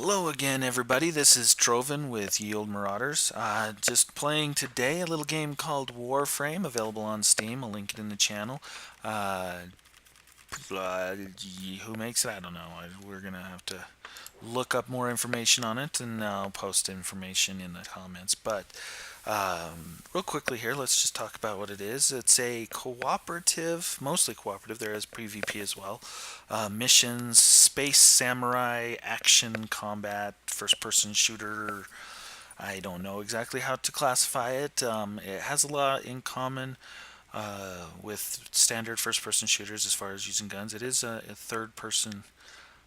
Hello again, everybody. This is Trovan with Olde Marauders. Just playing today a little game called Warframe, available on Steam. I'll link it in the channel. Uh, who makes it? I don't know. We're going to have to look up more information on it, and I'll post information in the comments. But real quickly here, let's just talk about what it is. It's a cooperative, mostly cooperative. There is PvP as well. Missions, space samurai, action, combat, first-person shooter. I don't know exactly how to classify it. It has a lot in common with standard first-person shooters as far as using guns. It is a third-person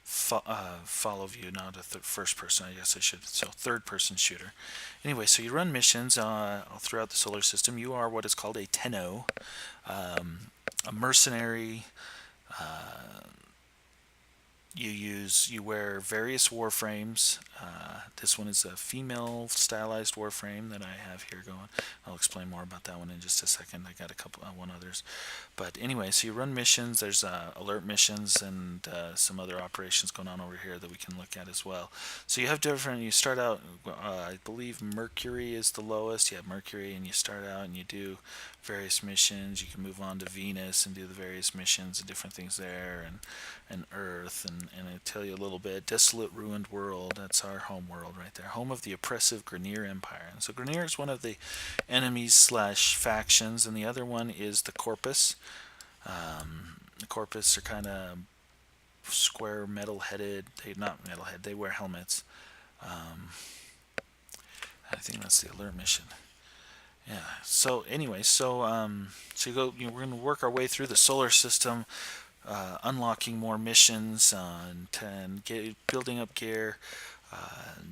follow view, not a first person, I guess I should. So third person shooter. Anyway, so you run missions all throughout the solar system. You are what is called a Tenno, a mercenary. You wear various warframes. This one is a female stylized warframe that I have here going. I'll explain more about that one in just a second. I got a couple, one others, but anyway, so you run missions. There's alert missions and some other operations going on over here that we can look at as well. So you have different. You start out, I believe Mercury is the lowest. You have Mercury, and you start out and you do various missions. You can move on to Venus and do the various missions and different things there, and Earth, and I tell you a little bit. Desolate, ruined world. That's our home world right there. Home of the oppressive Grineer Empire. And so Grineer is one of the enemies slash factions, and the other one is the Corpus. The Corpus are kind of square, metal-headed. They not metal-head. They wear helmets. I think that's the alert mission. Yeah. So anyway, so you go. We're going to work our way through the solar system, unlocking more missions, and building up gear. Uh,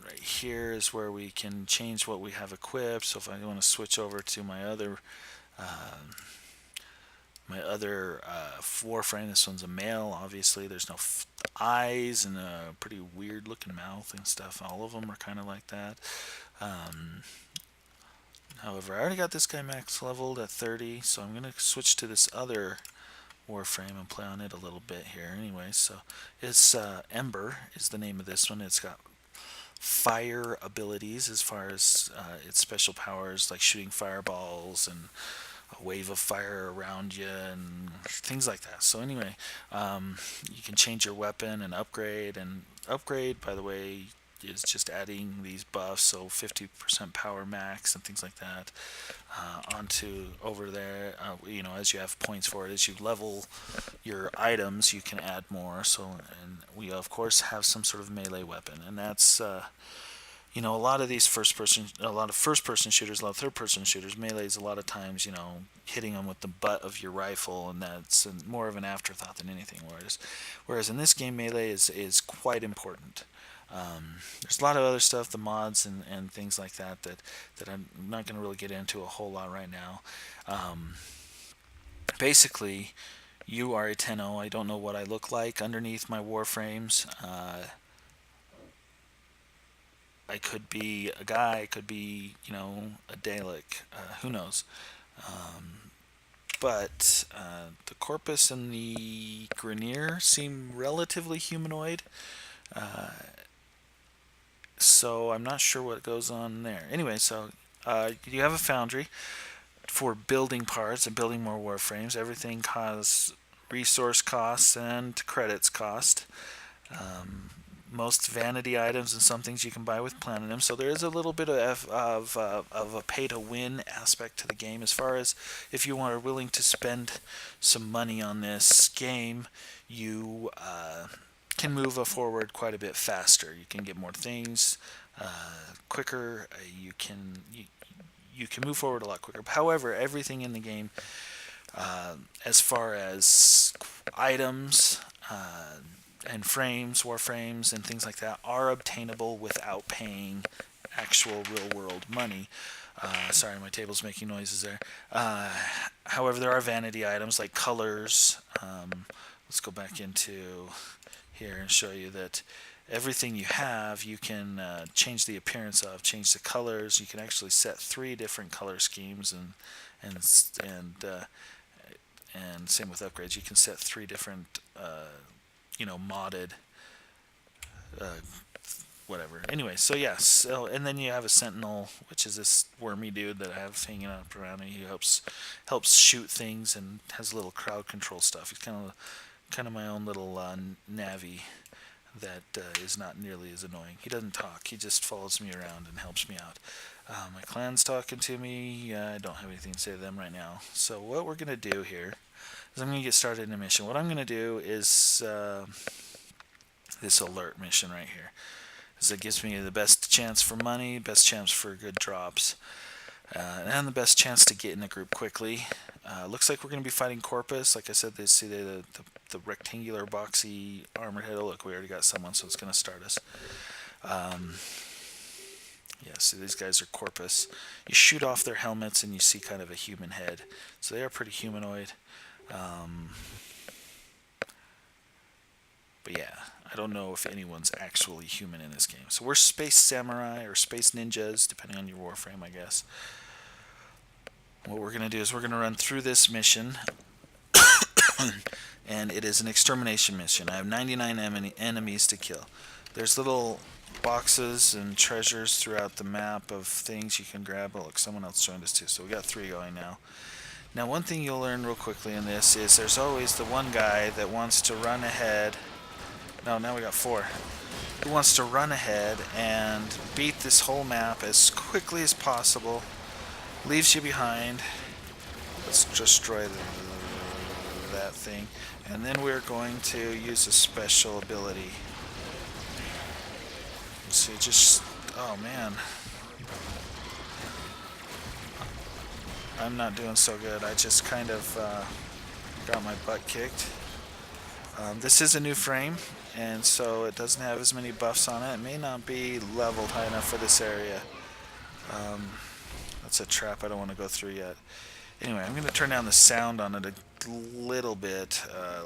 right here is where we can change what we have equipped. So if I want to switch over to my other Warframe, this one's a male. Obviously, there's no eyes and a pretty weird looking mouth and stuff. All of them are kind of like that. Um, However, I already got this guy max leveled at 30, so I'm going to switch to this other Warframe and play on it a little bit here. Anyway, so it's Ember is the name of this one. It's got fire abilities as far as its special powers, like shooting fireballs and a wave of fire around you and things like that. So anyway, you can change your weapon and upgrade. And upgrade, by the way, is just adding these buffs, so 50% power max and things like that, onto over there. As you have points for it, as you level your items, you can add more. So, and we of course have some sort of melee weapon, and that's a lot of these a lot of first-person shooters, a lot of third-person shooters, melee's a lot of times, hitting them with the butt of your rifle, and that's more of an afterthought than anything. Whereas in this game, melee is quite important. There's a lot of other stuff, the mods and things like that I'm not going to really get into a whole lot right now. Basically, you are a Tenno. I don't know what I look like underneath my Warframes. I could be a guy, I could be, a Dalek. Who knows? But the Corpus and the Grineer seem relatively humanoid. So I'm not sure what goes on there. Anyway, so you have a foundry for building parts and building more warframes. Everything costs resource costs and credits cost. Most vanity items and some things you can buy with platinum. So there is a little bit of a pay-to-win aspect to the game, as far as if you are willing to spend some money on this game, you can move forward quite a bit faster. You can get more things quicker. You can move forward a lot quicker. However, everything in the game, as far as items and frames, warframes, and things like that, are obtainable without paying actual real-world money. Sorry, my table's making noises there. However, there are vanity items like colors. Let's go back into here and show you that everything you have, you can change the appearance of, change the colors. You can actually set 3 different color schemes, and same with upgrades. You can set 3 different modded whatever. Anyway, so yes, so and then you have a sentinel, which is this wormy dude that I have hanging up around me. He helps shoot things and has a little crowd control stuff. He's kind of my own little navvy that is not nearly as annoying. He doesn't talk. He just follows me around and helps me out. My clan's talking to me. I don't have anything to say to them right now. So what we're gonna do here is I'm gonna get started in a mission. What I'm gonna do is this alert mission right here. It gives me the best chance for money, best chance for good drops, and the best chance to get in a group quickly. Looks like we're going to be fighting Corpus. Like I said, they see the rectangular boxy armored head. Oh, look, we already got someone, so it's going to start us. Yeah, see, these guys are Corpus. You shoot off their helmets and you see kind of a human head. So they are pretty humanoid. But yeah, I don't know if anyone's actually human in this game. So we're space samurai or space ninjas, depending on your warframe, I guess. What we're going to do is we're going to run through this mission. And it is an extermination mission. I have 99 enemies to kill. There's little boxes and treasures throughout the map of things you can grab. Oh, look, someone else joined us too. So we got 3 going now. Now, one thing you'll learn real quickly in this is there's always the one guy that wants to run ahead. No, now we got 4. Who wants to run ahead and beat this whole map as quickly as possible. Leaves you behind. Let's destroy that thing. And then we're going to use a special ability. See, just... Oh, man. I'm not doing so good. I just kind of got my butt kicked. This is a new frame, and so it doesn't have as many buffs on it. It may not be leveled high enough for this area. That's a trap I don't want to go through yet. Anyway, I'm going to turn down the sound on it a little bit.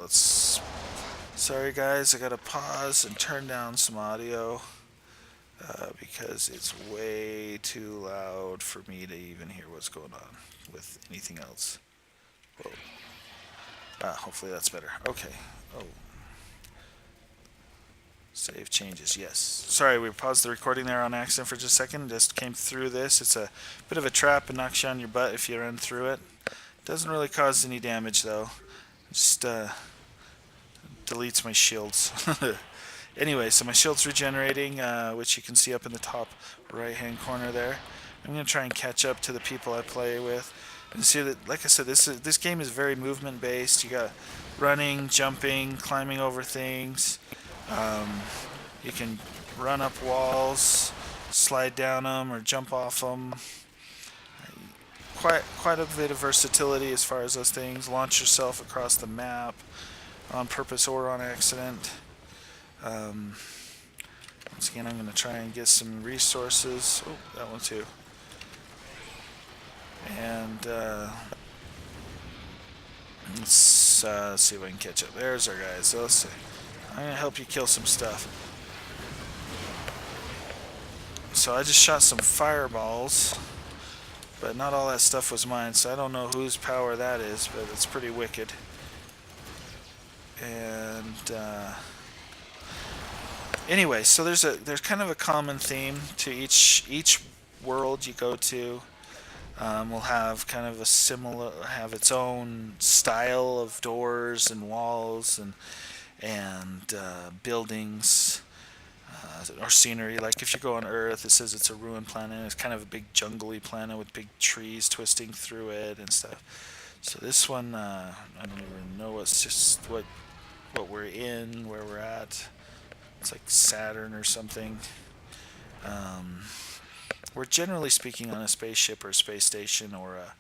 Sorry guys, I got to pause and turn down some audio because it's way too loud for me to even hear what's going on with anything else. Whoa. Hopefully that's better. Okay. Oh. Save changes, yes. Sorry, we paused the recording there on accident for just a second. Just came through this. It's a bit of a trap and knocks you on your butt if you run through it. Doesn't really cause any damage though. Just deletes my shields. Anyway, so my shield's regenerating, which you can see up in the top right-hand corner there. I'm going to try and catch up to the people I play with. And see that, like I said, this game is very movement-based. You got running, jumping, climbing over things. You can run up walls, slide down them, or jump off them. Quite a bit of versatility as far as those things. Launch yourself across the map on purpose or on accident. Once again, I'm going to try and get some resources. Oh, that one too. And let's see if I can catch up. There's our guys. So let's see. I'm going to help you kill some stuff. So I just shot some fireballs, but not all that stuff was mine, so I don't know whose power that is, but it's pretty wicked. And anyway, so there's kind of a common theme to each world you go to. Will have kind of have its own style of doors and walls and buildings or scenery. Like if you go on Earth, it says it's a ruined planet. It's kind of a big jungly planet with big trees twisting through it and stuff. So this one, I don't even know what we're in, where we're at. It's like Saturn or something. We're generally speaking on a spaceship or a space station or a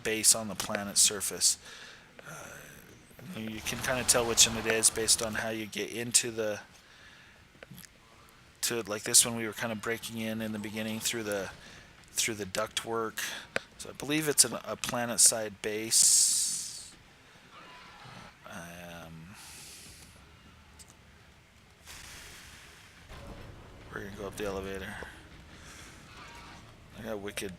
base on the planet's surface. You can kind of tell which one it is based on how you get into like this one we were kind of breaking in the beginning through the ductwork. So I believe it's a planet-side base. We're gonna go up the elevator. I got wicked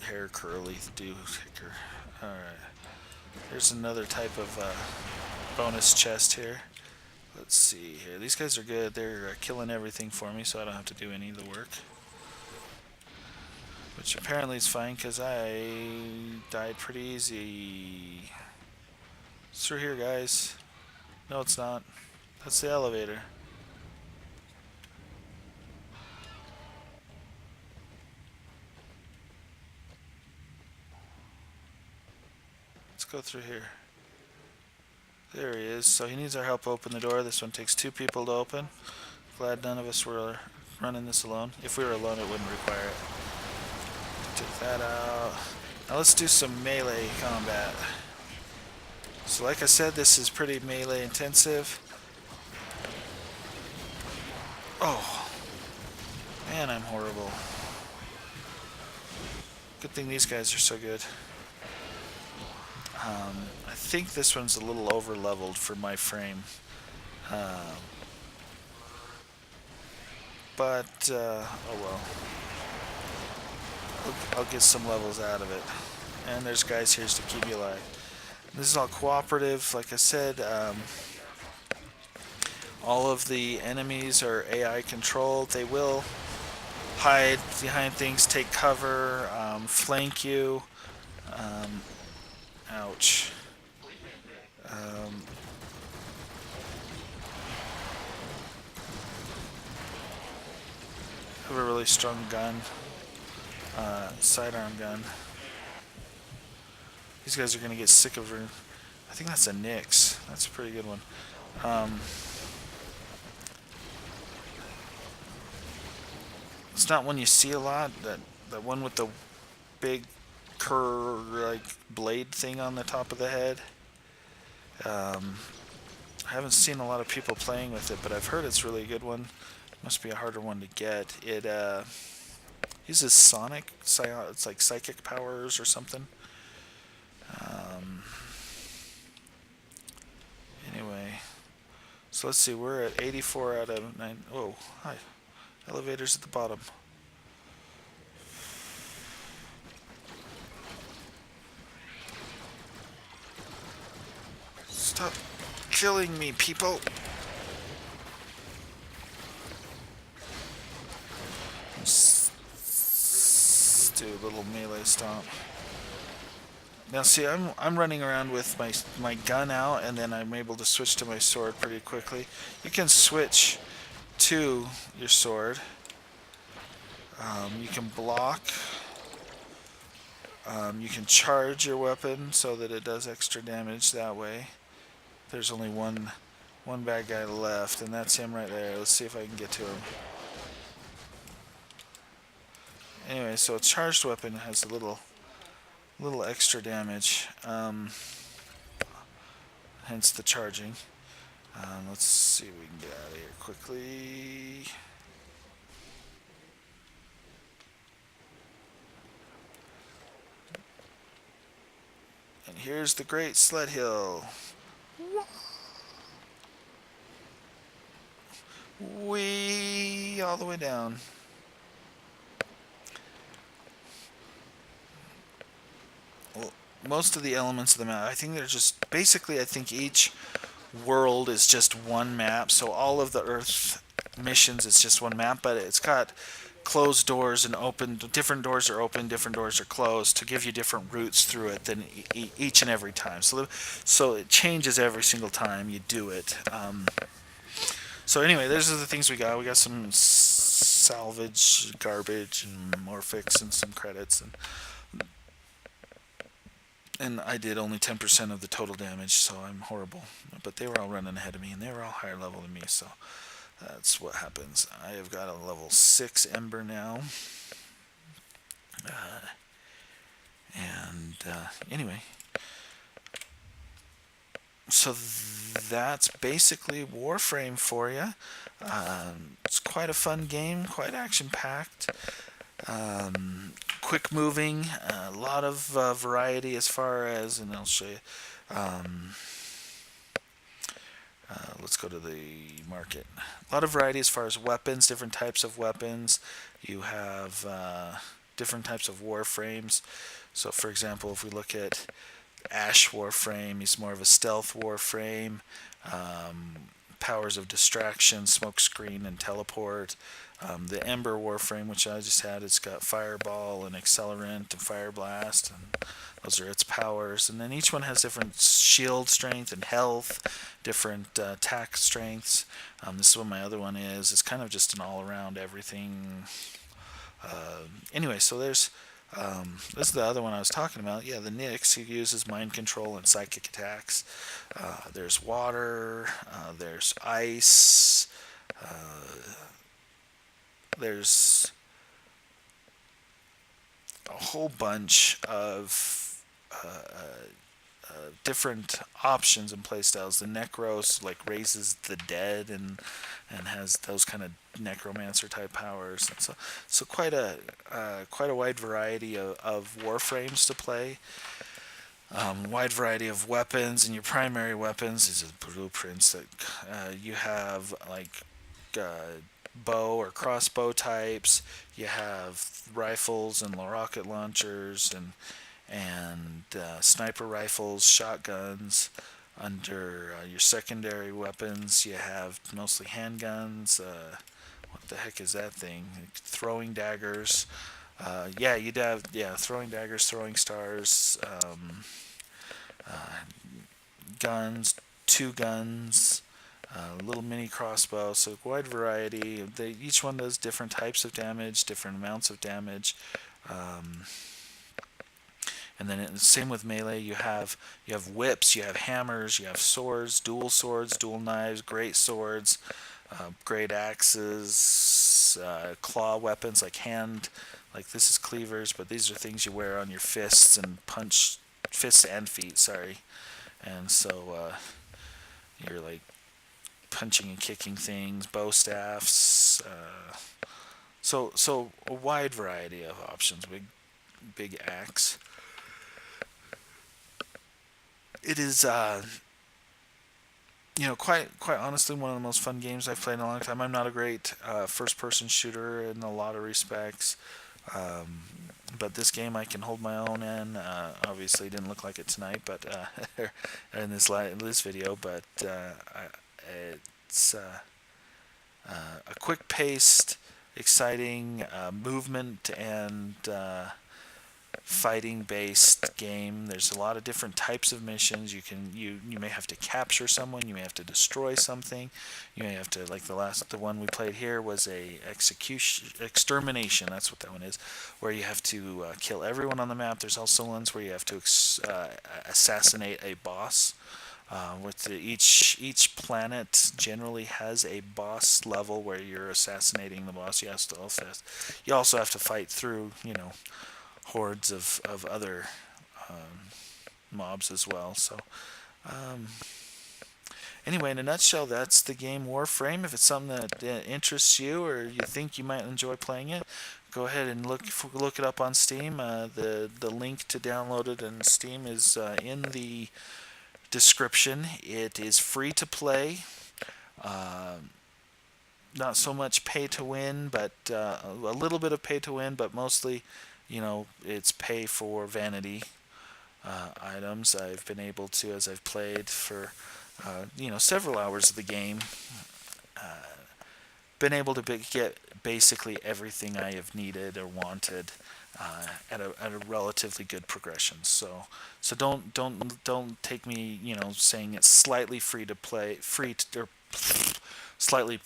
hair curly do kicker. Alright. Here's another type of bonus chest here. Let's see here. These guys are good. They're killing everything for me, so I don't have to do any of the work. Which apparently is fine, because I died pretty easy. It's through here, guys. No, it's not. That's the elevator. Let's go through here. There he is. So he needs our help to open the door. This one takes 2 people to open. Glad none of us were running this alone. If we were alone, it wouldn't require it. Take that out. Now let's do some melee combat. So like I said, this is pretty melee intensive. Oh, man, I'm horrible. Good thing these guys are so good. I think this one's a little over leveled for my frame. But, oh well. I'll get some levels out of it. And there's guys here to keep you alive. This is all cooperative. Like I said, all of the enemies are AI controlled. They will hide behind things, take cover, flank you. Ouch. Have a really strong gun. Sidearm gun. These guys are going to get sick of her. I think that's a Nyx. That's a pretty good one. It's not one you see a lot. That one with the big like blade thing on the top of the head. I haven't seen a lot of people playing with it, but I've heard it's really a good one. Must be a harder one to get. It uses sonic, it's like psychic powers or something. Anyway, so let's see. We're at 84 out of 9. Oh, hi. Elevators at the bottom. Stop killing me, people. Let's do a little melee stomp. Now see, I'm running around with my gun out, and then I'm able to switch to my sword pretty quickly. You can switch to your sword. You can block. You can charge your weapon so that it does extra damage that way. There's only one bad guy left, and that's him right there. Let's see if I can get to him. Anyway, so a charged weapon has a little extra damage, hence the charging. Let's see if we can get out of here quickly. And here's the Great Sled Hill. Whee! All the way down. Well, most of the elements of the map, I think they're just, basically I think each world is just one map, so all of the Earth missions is just one map, but it's got closed doors and open, different doors are open, different doors are closed to give you different routes through it than each and every time. So it changes every single time you do it. So anyway, those are the things we got. We got some salvage, garbage, and morphics, and some credits, and I did only 10% of the total damage, so I'm horrible. But they were all running ahead of me, and they were all higher level than me, so that's what happens. I have got a level 6 Ember now. Anyway, so that's basically Warframe for you. It's quite a fun game, quite action-packed. Quick moving, a lot of variety as far as, and I'll show you. Let's go to the market. A lot of variety as far as weapons, different types of weapons. You have different types of Warframes. So, for example, if we look at Ash Warframe, he's more of a stealth Warframe. Powers of distraction, smoke screen, and teleport. The Ember Warframe, which I just had, it's got Fireball and Accelerant and Fire Blast, and those are its powers. And then each one has different shield strength and health, different attack strengths. This is what my other one is. It's kind of just an all-around everything. Anyway, so there's this is the other one I was talking about. Yeah, the Nyx, who uses mind control and psychic attacks. There's water. There's ice. There's a whole bunch of different options and playstyles. The Necros like raises the dead and has those kind of necromancer type powers. And so quite a wide variety of warframes to play. Wide variety of weapons, and your primary weapons is the blueprints that you have, like bow or crossbow types. You have rifles and rocket launchers and sniper rifles, shotguns. Under your secondary weapons, you have mostly handguns. What the heck is that thing? Throwing daggers. You'd have throwing daggers, throwing stars, guns, two guns, little mini crossbow. So wide variety. Each one does different types of damage, different amounts of damage. And then same with melee. You have whips, you have hammers, you have swords, dual knives, great swords, great axes, claw weapons like this is cleavers, but these are things you wear on your fists and feet. Sorry, and so you're like punching and kicking things, bow staffs. So a wide variety of options. Big axe. It is, quite honestly, one of the most fun games I've played in a long time. I'm not a great first-person shooter in a lot of respects, but this game I can hold my own in. Obviously, didn't look like it tonight, but in this video, but it's a quick-paced, exciting movement and fighting based game. There's a lot of different types of missions. You may have to capture someone, you may have to destroy something, you may have to, like the one we played here was a extermination. That's what that one is, where you have to kill everyone on the map. There's also ones where you have to assassinate a boss. Each planet generally has a boss level where you're assassinating the boss. You also have to fight through hordes of other mobs as well. So anyway, in a nutshell, that's the game Warframe. If it's something that interests you or you think you might enjoy playing it, go ahead and look it up on Steam. The link to download it on Steam is in the description. It is free to play. Not so much pay to win, but a little bit of pay to win, but mostly it's pay for vanity items. I've been able to, as I've played for several hours of the game, been able to get basically everything I have needed or wanted at a relatively good progression. So don't take me saying it's slightly free to play, or slightly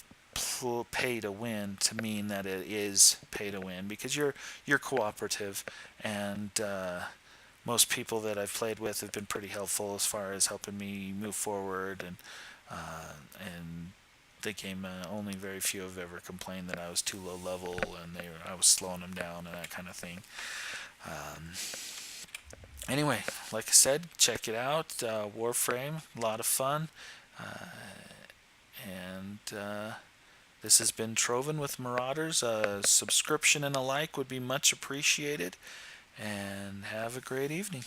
pay to win to mean that it is pay to win, because you're cooperative, and most people that I've played with have been pretty helpful as far as helping me move forward, and the game, only very few have ever complained that I was too low level and I was slowing them down and that kind of thing. Anyway, like I said, check it out. Warframe, a lot of fun, and this has been Trovan with Marauders. A subscription and a like would be much appreciated. And have a great evening.